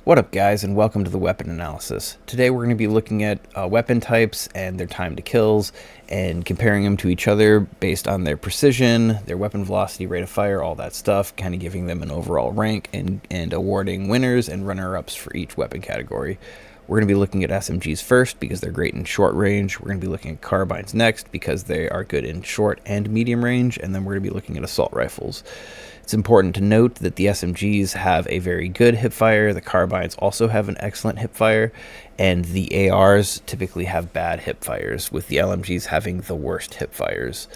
What up guys, and welcome to the weapon analysis. Today we're going to be looking at weapon types and their time to kills and comparing them to each other based on their precision, their weapon velocity, rate of fire, all that stuff, kind of giving them an overall rank and awarding winners and runner-ups for each weapon category. We're going to be looking at SMGs first because they're great in short range. We're going to be looking at carbines next because they are good in short and medium range, and then we're going to be looking at assault rifles. It's important to note that the SMGs have a very good hipfire, the carbines also have an excellent hipfire, and the ARs typically have bad hipfires, with the LMGs having the worst hipfires.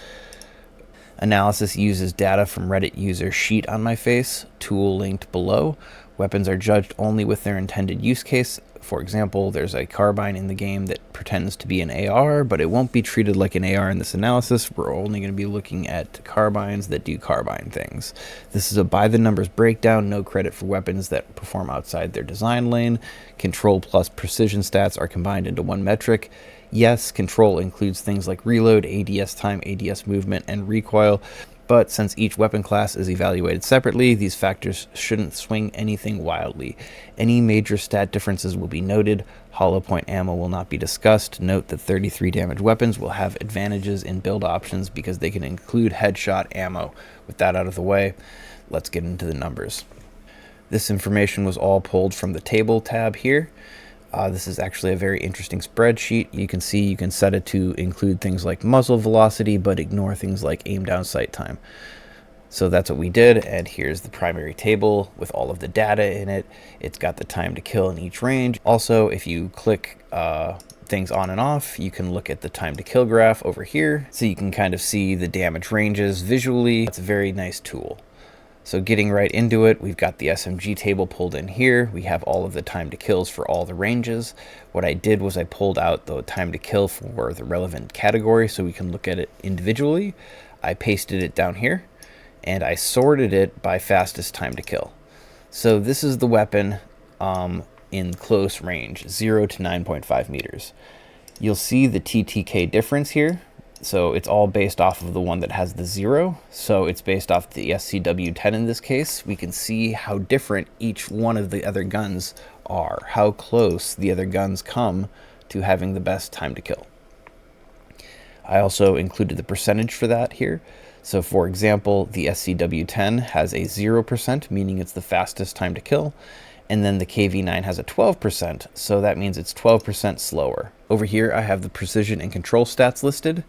Analysis uses data from Reddit user Sheet on My Face, tool linked below. Weapons are judged only with their intended use case. For example, there's a carbine in the game that pretends to be an AR, but it won't be treated like an AR in this analysis. We're only going to be looking at carbines that do carbine things. This is a by the numbers breakdown, no credit for weapons that perform outside their design lane. Control plus precision stats are combined into one metric. Yes, control includes things like reload, ADS time, ADS movement, and recoil. But since each weapon class is evaluated separately, these factors shouldn't swing anything wildly. Any major stat differences will be noted. Hollow point ammo will not be discussed. Note that 33 damage weapons will have advantages in build options because they can include headshot ammo. With that out of the way, let's get into the numbers. This information was all pulled from the table tab here. This is actually a very interesting spreadsheet. You can see you can set it to include things like muzzle velocity, but ignore things like aim down sight time. So that's what we did, and here's the primary table with all of the data in it. It's got the time to kill in each range. Also, if you click things on and off, you can look at the time to kill graph over here, so you can kind of see the damage ranges visually. It's a very nice tool. So getting right into it, we've got the SMG table pulled in here. We have all of the time to kills for all the ranges. What I did was I pulled out the time to kill for the relevant category so we can look at it individually. I pasted it down here, and I sorted it by fastest time to kill. So this is the weapon in close range, 0 to 9.5 meters. You'll see the TTK difference here. So it's all based off of the one that has the 0. So it's based off the SCW-10 in this case. We can see how different each one of the other guns are, how close the other guns come to having the best time to kill. I also included the percentage for that here. So for example, the SCW-10 has a 0%, meaning it's the fastest time to kill. And then the KV9 has a 12%, so that means it's 12% slower. Over here, I have the precision and control stats listed.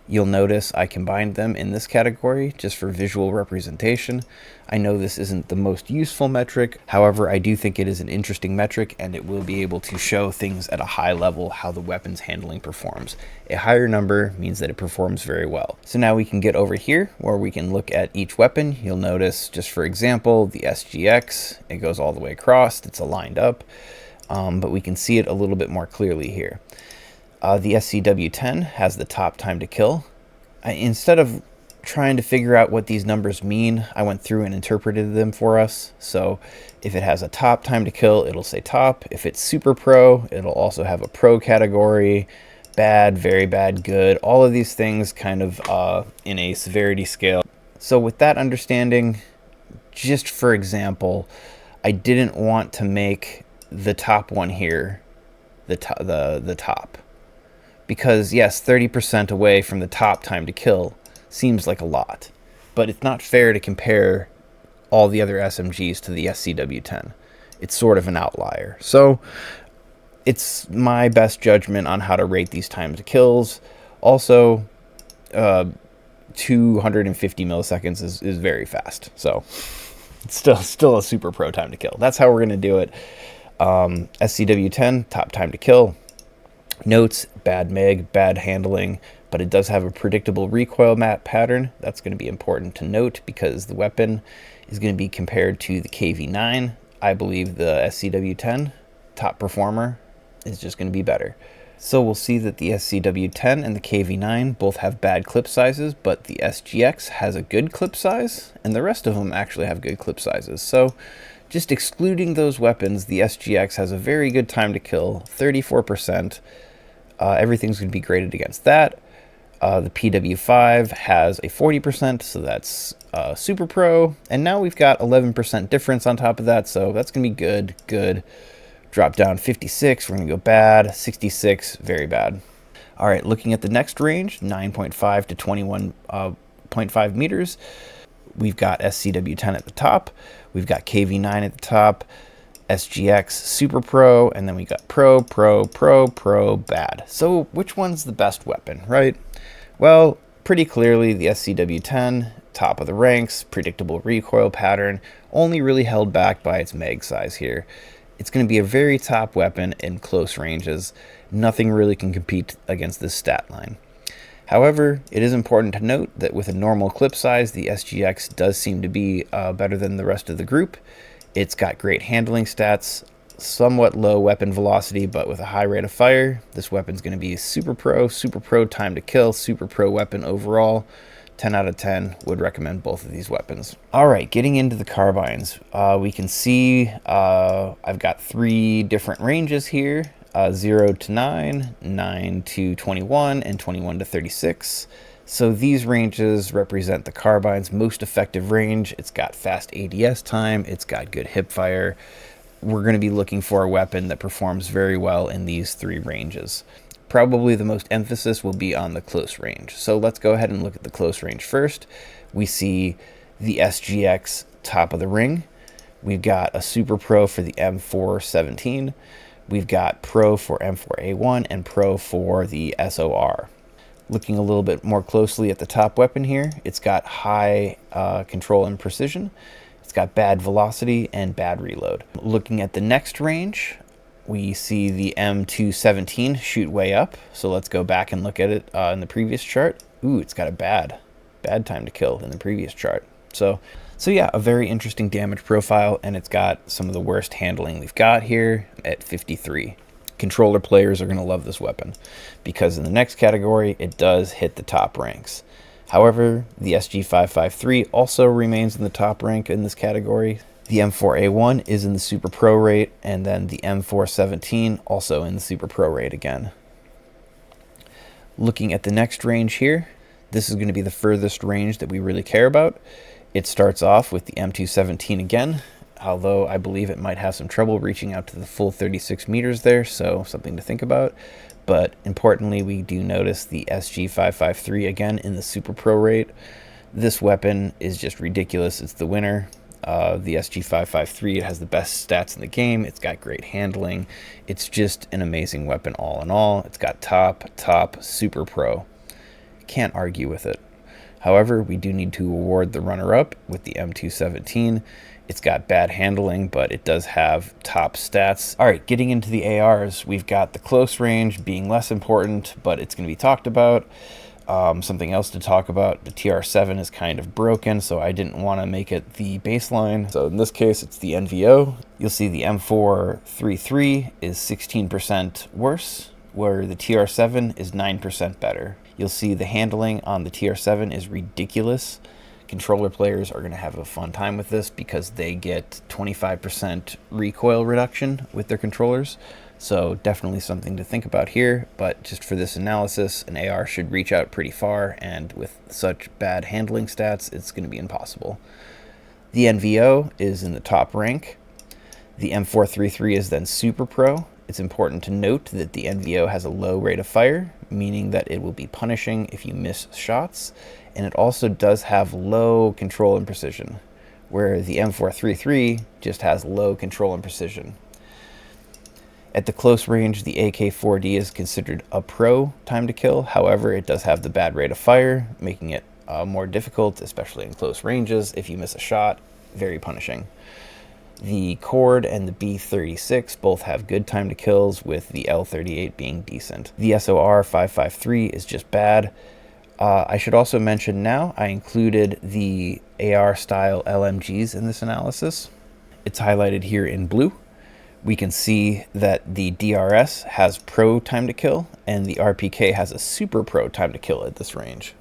You'll notice I combined them in this category just for visual representation. I know this isn't the most useful metric, however, I do think it is an interesting metric and it will be able to show things at a high level how the weapon's handling performs. A higher number means that it performs very well. So now we can get over here where we can look at each weapon. You'll notice, just for example, the SGX, it goes all the way across, it's aligned up, but we can see it a little bit more clearly here. The SCW-10 has the top time to kill. Instead of trying to figure out what these numbers mean, I went through and interpreted them for us. So if it has a top time to kill, it'll say top. If it's super pro, it'll also have a pro category, bad, very bad, good, all of these things kind of in a severity scale. So with that understanding, just for example, I didn't want to make the top one here the top. Because yes, 30% away from the top time to kill seems like a lot, but it's not fair to compare all the other SMGs to the SCW-10. It's sort of an outlier. So it's my best judgment on how to rate these times to kills. Also, 250 milliseconds is very fast. So it's still a super pro time to kill. That's how we're going to do it. SCW-10, top time to kill. Notes, bad meg, bad handling, but it does have a predictable recoil map pattern. That's going to be important to note because the weapon is going to be compared to the KV9. I believe the SCW-10, top performer, is just going to be better. So we'll see that the SCW-10 and the KV9 both have bad clip sizes, but the SGX has a good clip size, and the rest of them actually have good clip sizes. So just excluding those weapons, the SGX has a very good time to kill, 34%. Everything's going to be graded against that. The PW5 has a 40%, so that's super pro. And now we've got 11% difference on top of that, so that's going to be good, good. Drop down 56, we're going to go bad. 66, very bad. All right, looking at the next range, 9.5 to 21.5 meters. We've got SCW10 at the top. We've got KV9 at the top. SGX Super Pro, and then we got Pro, Pro, Pro, Pro, Bad. So which one's the best weapon, right? Well, pretty clearly the SCW10, top of the ranks, predictable recoil pattern, only really held back by its mag size here. It's going to be a very top weapon in close ranges. Nothing really can compete against this stat line. However, it is important to note that with a normal clip size, the SGX does seem to be better than the rest of the group. It's got great handling stats, somewhat low weapon velocity, but with a high rate of fire. This weapon's going to be super pro time to kill, super pro weapon overall. 10 out of 10, would recommend both of these weapons. All right, getting into the carbines, we can see I've got 3 different ranges here, 0 to 9, 9 to 21, and 21 to 36. So these ranges represent the carbine's most effective range. It's got fast ADS time, it's got good hip fire. We're going to be looking for a weapon that performs very well in these 3 ranges. Probably the most emphasis will be on the close range. So let's go ahead and look at the close range first. We see the SGX top of the ring. We've got a Super Pro for the M417. We've got Pro for M4A1 and Pro for the SOR. Looking a little bit more closely at the top weapon here, it's got high control and precision. It's got bad velocity and bad reload. Looking at the next range, we see the M217 shoot way up. So let's go back and look at it in the previous chart. Ooh, it's got a bad time to kill in the previous chart. So yeah, a very interesting damage profile, and it's got some of the worst handling we've got here at 53. Controller players are going to love this weapon because in the next category, it does hit the top ranks. However, the SG553 also remains in the top rank in this category. The M4A1 is in the Super Pro rate, and then the M417 also in the Super Pro rate again. Looking at the next range here, this is going to be the furthest range that we really care about. It starts off with the M217 again, although I believe it might have some trouble reaching out to the full 36 meters there, so something to think about. But importantly, we do notice the SG553 again in the Super Pro rate. This weapon is just ridiculous. It's the winner. The SG553, it has the best stats in the game. It's got great handling. It's just an amazing weapon all in all. It's got top Super Pro. Can't argue with it. However, we do need to award the runner-up with the M217. It's got bad handling, but it does have top stats. All right, getting into the ARs, we've got the close range being less important, but it's going to be talked about. Something else to talk about, the TR7 is kind of broken, so I didn't want to make it the baseline. So in this case, it's the NVO. You'll see the M433 is 16% worse, where the TR7 is 9% better. You'll see the handling on the TR7 is ridiculous. Controller players are going to have a fun time with this because they get 25% recoil reduction with their controllers. So definitely something to think about here, but just for this analysis, an AR should reach out pretty far, and with such bad handling stats, it's going to be impossible. The NVO is in the top rank. The M433 is then Super Pro. It's important to note that the NVO has a low rate of fire, meaning that it will be punishing if you miss shots, and it also does have low control and precision, where the M433 just has low control and precision. At the close range, the AK-4D is considered a pro time to kill. However, it does have the bad rate of fire, making it more difficult, especially in close ranges. If you miss a shot, very punishing. The Cord and the B36 both have good time to kills, with the L38 being decent. The SOR 553 is just bad. I should also mention now, I included the AR style LMGs in this analysis. It's highlighted here in blue. We can see that the DRS has pro time to kill, and the RPK has a super pro time to kill at this range.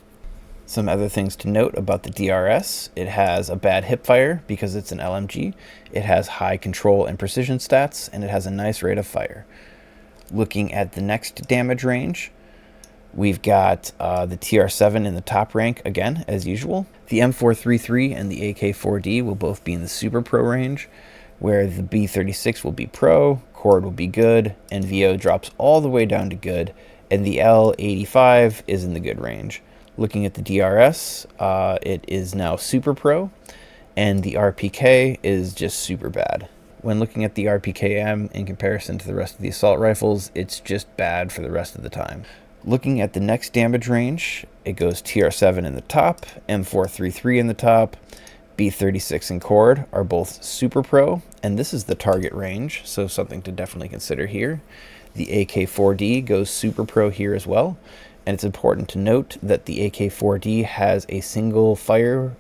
Some other things to note about the DRS: it has a bad hip fire because it's an LMG, it has high control and precision stats, and it has a nice rate of fire. Looking at the next damage range, We've got the TR7 in the top rank again, as usual. The M433 and the AK4D will both be in the Super Pro range, where the B36 will be Pro, Cord will be good, and VO drops all the way down to good, and the L85 is in the good range. Looking at the DRS, it is now Super Pro, and the RPK is just super bad. When looking at the RPKM in comparison to the rest of the assault rifles, it's just bad for the rest of the time. Looking at the next damage range, it goes TR7 in the top, M433 in the top, B36 and Cord are both Super Pro, and this is the target range, so something to definitely consider here. The AK4D goes Super Pro here as well, and it's important to note that the AK4D has a single fire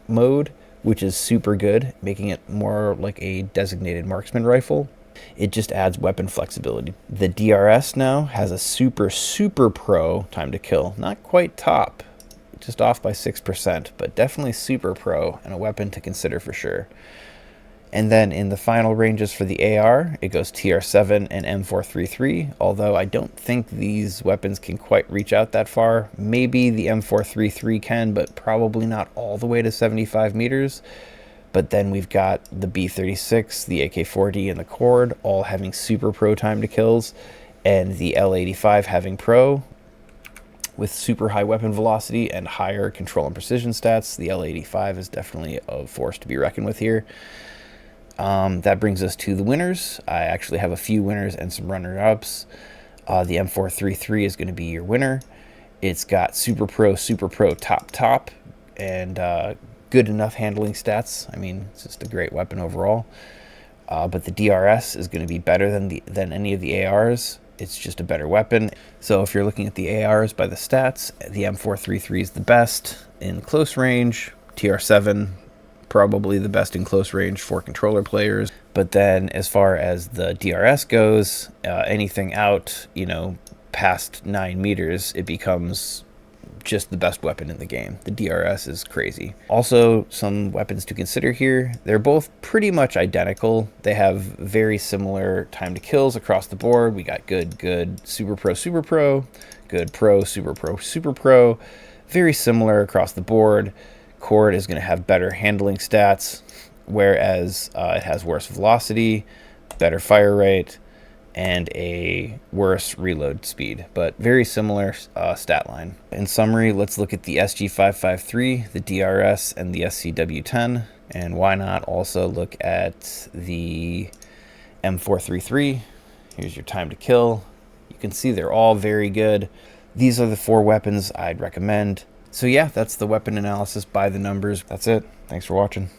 mode, which is super good, making it more like a designated marksman rifle. It just adds weapon flexibility. The DRS now has a super pro time to kill. Not quite top, just off by 6%, but definitely super pro and a weapon to consider for sure. And then in the final ranges for the AR, it goes TR7 and M433, although I don't think these weapons can quite reach out that far. Maybe the M433 can, but probably not all the way to 75 meters. But then we've got the B36, the AK-4D, and the Cord all having super pro time to kills, and the L85 having pro with super high weapon velocity and higher control and precision stats. The L85 is definitely a force to be reckoned with here. That brings us to the winners. I actually have a few winners and some runner-ups. The M433 is going to be your winner. It's got super pro, top, and good enough handling stats. I mean, it's just a great weapon overall. But the DRS is going to be better than any of the ARs. It's just a better weapon. So if you're looking at the ARs by the stats, the M433 is the best in close range. TR7 probably the best in close range for controller players. But then as far as the DRS goes, anything out, past 9 meters, it becomes just the best weapon in the game. The DRS is crazy. Also, some weapons to consider here. They're both pretty much identical. They have very similar time to kills across the board. We got good, super pro, good pro, super pro. Very similar across the board. Cord is going to have better handling stats, whereas it has worse velocity, better fire rate, and a worse reload speed, but very similar stat line. In summary, let's look at the SG553, the DRS, and the SCW10, and why not also look at the M433. Here's your time to kill. You can see they're all very good. These are the 4 weapons I'd recommend. So yeah, that's the weapon analysis by the numbers. That's it. Thanks for watching.